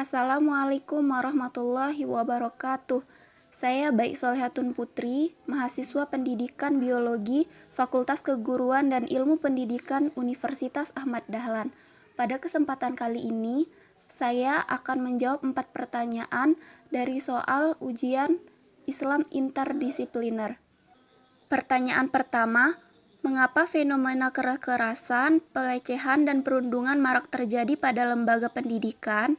Assalamualaikum warahmatullahi wabarakatuh. Saya Baik Solehatun Putri, mahasiswa Pendidikan Biologi, Fakultas Keguruan dan Ilmu Pendidikan Universitas Ahmad Dahlan. Pada kesempatan kali ini, saya akan menjawab 4 pertanyaan dari soal ujian Islam interdisipliner. Pertanyaan pertama, mengapa fenomena kekerasan, pelecehan, dan perundungan marak terjadi pada lembaga pendidikan?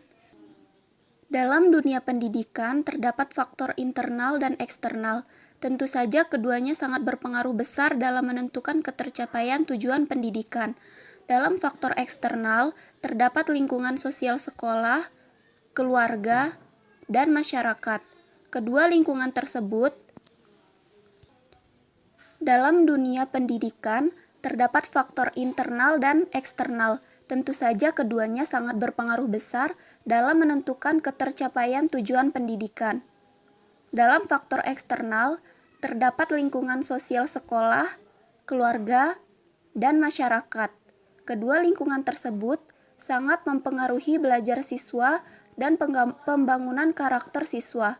Dalam dunia pendidikan, terdapat faktor internal dan eksternal. Tentu saja keduanya sangat berpengaruh besar dalam menentukan ketercapaian tujuan pendidikan. Dalam faktor eksternal, terdapat lingkungan sosial sekolah, keluarga, dan masyarakat. Kedua lingkungan tersebut dalam dunia pendidikan, terdapat faktor internal dan eksternal. Tentu saja keduanya sangat berpengaruh besar dalam menentukan ketercapaian tujuan pendidikan. Dalam faktor eksternal, terdapat lingkungan sosial sekolah, keluarga, dan masyarakat. Kedua lingkungan tersebut sangat mempengaruhi belajar siswa dan pembangunan karakter siswa.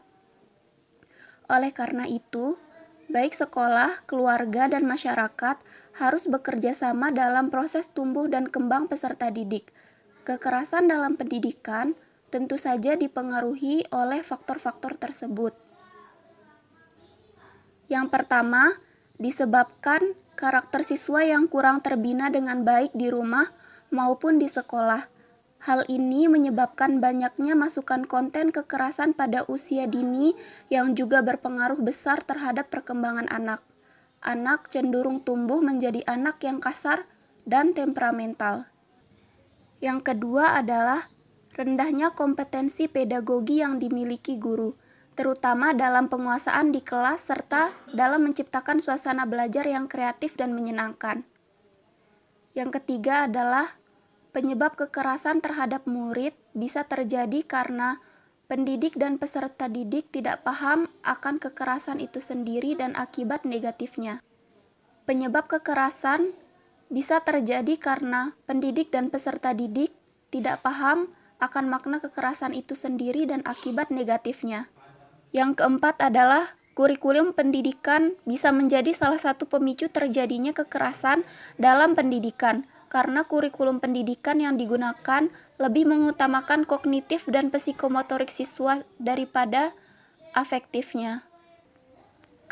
Oleh karena itu, baik sekolah, keluarga, dan masyarakat harus bekerja sama dalam proses tumbuh dan kembang peserta didik. Kekerasan dalam pendidikan tentu saja dipengaruhi oleh faktor-faktor tersebut. Yang pertama, disebabkan karakter siswa yang kurang terbina dengan baik di rumah maupun di sekolah. Hal ini menyebabkan banyaknya masukan konten kekerasan pada usia dini yang juga berpengaruh besar terhadap perkembangan anak. Anak cenderung tumbuh menjadi anak yang kasar dan temperamental. Yang kedua adalah rendahnya kompetensi pedagogi yang dimiliki guru, terutama dalam penguasaan di kelas serta dalam menciptakan suasana belajar yang kreatif dan menyenangkan. Yang ketiga adalah penyebab kekerasan terhadap murid bisa terjadi karena pendidik dan peserta didik tidak paham akan kekerasan itu sendiri dan akibat negatifnya. Penyebab kekerasan bisa terjadi karena pendidik dan peserta didik tidak paham akan makna kekerasan itu sendiri dan akibat negatifnya. Yang keempat adalah kurikulum pendidikan bisa menjadi salah satu pemicu terjadinya kekerasan dalam pendidikan, karena kurikulum pendidikan yang digunakan lebih mengutamakan kognitif dan psikomotorik siswa daripada afektifnya.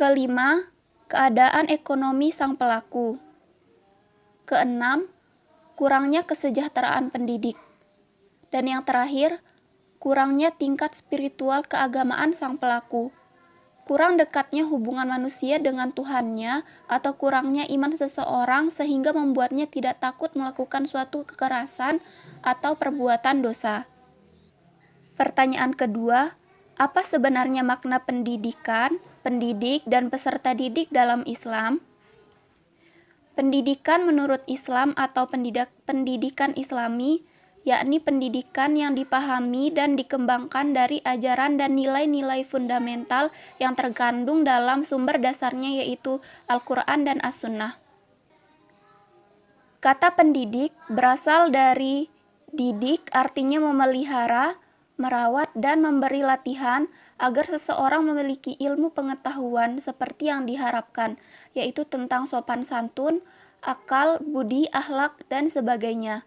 Kelima, keadaan ekonomi sang pelaku. Keenam, kurangnya kesejahteraan pendidik. Dan yang terakhir, kurangnya tingkat spiritual keagamaan sang pelaku. Kurang dekatnya hubungan manusia dengan Tuhannya atau kurangnya iman seseorang sehingga membuatnya tidak takut melakukan suatu kekerasan atau perbuatan dosa. Pertanyaan kedua, apa sebenarnya makna pendidikan, pendidik, dan peserta didik dalam Islam? Pendidikan menurut Islam atau pendidikan Islami yakni pendidikan yang dipahami dan dikembangkan dari ajaran dan nilai-nilai fundamental yang terkandung dalam sumber dasarnya yaitu Al-Quran dan As-Sunnah. Kata pendidik berasal dari didik, artinya memelihara, merawat, dan memberi latihan agar seseorang memiliki ilmu pengetahuan seperti yang diharapkan, yaitu tentang sopan santun, akal, budi, akhlak, dan sebagainya.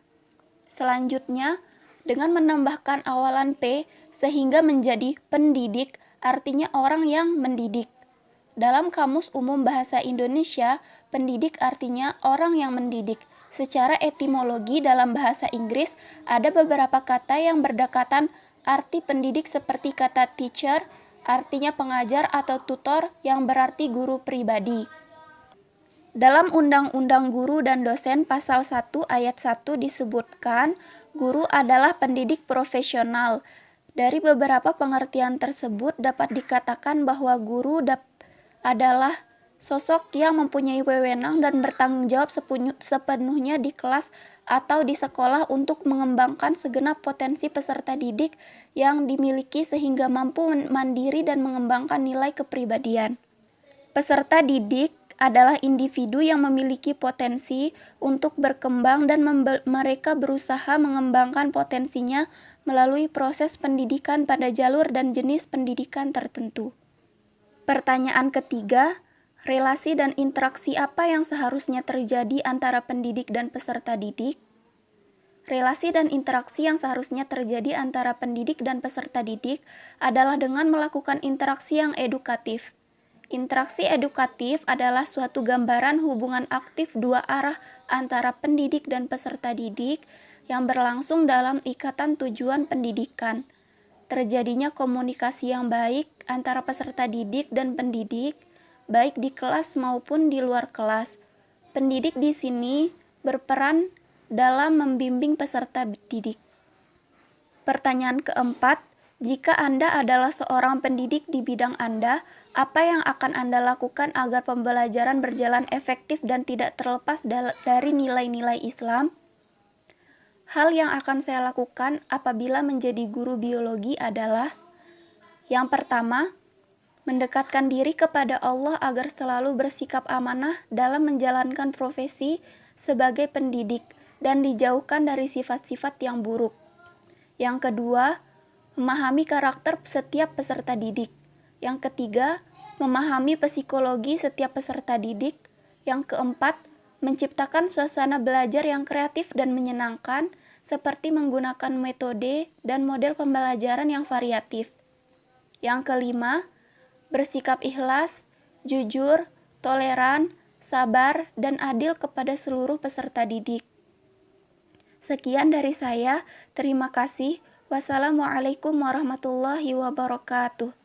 Selanjutnya, dengan menambahkan awalan P sehingga menjadi pendidik, artinya orang yang mendidik. Dalam Kamus Umum Bahasa Indonesia, pendidik artinya orang yang mendidik. Secara etimologi dalam bahasa Inggris, ada beberapa kata yang berdekatan arti pendidik seperti kata teacher, artinya pengajar atau tutor yang berarti guru pribadi. Dalam Undang-Undang Guru dan Dosen Pasal 1 Ayat 1 disebutkan, guru adalah pendidik profesional. Dari beberapa pengertian tersebut dapat dikatakan bahwa guru adalah sosok yang mempunyai wewenang dan bertanggung jawab sepenuhnya di kelas atau di sekolah untuk mengembangkan segenap potensi peserta didik yang dimiliki sehingga mampu mandiri dan mengembangkan nilai kepribadian. Peserta didik adalah individu yang memiliki potensi untuk berkembang dan mereka berusaha mengembangkan potensinya melalui proses pendidikan pada jalur dan jenis pendidikan tertentu. Pertanyaan ketiga, relasi dan interaksi apa yang seharusnya terjadi antara pendidik dan peserta didik? Relasi dan interaksi yang seharusnya terjadi antara pendidik dan peserta didik adalah dengan melakukan interaksi yang edukatif. Interaksi edukatif adalah suatu gambaran hubungan aktif dua arah antara pendidik dan peserta didik yang berlangsung dalam ikatan tujuan pendidikan. Terjadinya komunikasi yang baik antara peserta didik dan pendidik, baik di kelas maupun di luar kelas. Pendidik di sini berperan dalam membimbing peserta didik. Pertanyaan keempat, jika Anda adalah seorang pendidik di bidang Anda, apa yang akan Anda lakukan agar pembelajaran berjalan efektif dan tidak terlepas dari nilai-nilai Islam? Hal yang akan saya lakukan apabila menjadi guru biologi adalah: yang pertama, mendekatkan diri kepada Allah agar selalu bersikap amanah dalam menjalankan profesi sebagai pendidik dan dijauhkan dari sifat-sifat yang buruk. Yang kedua, memahami karakter setiap peserta didik. Yang ketiga, memahami psikologi setiap peserta didik. Yang keempat, menciptakan suasana belajar yang kreatif dan menyenangkan, seperti menggunakan metode dan model pembelajaran yang variatif. Yang kelima, bersikap ikhlas, jujur, toleran, sabar, dan adil kepada seluruh peserta didik. Sekian dari saya, terima kasih. Wassalamualaikum warahmatullahi wabarakatuh.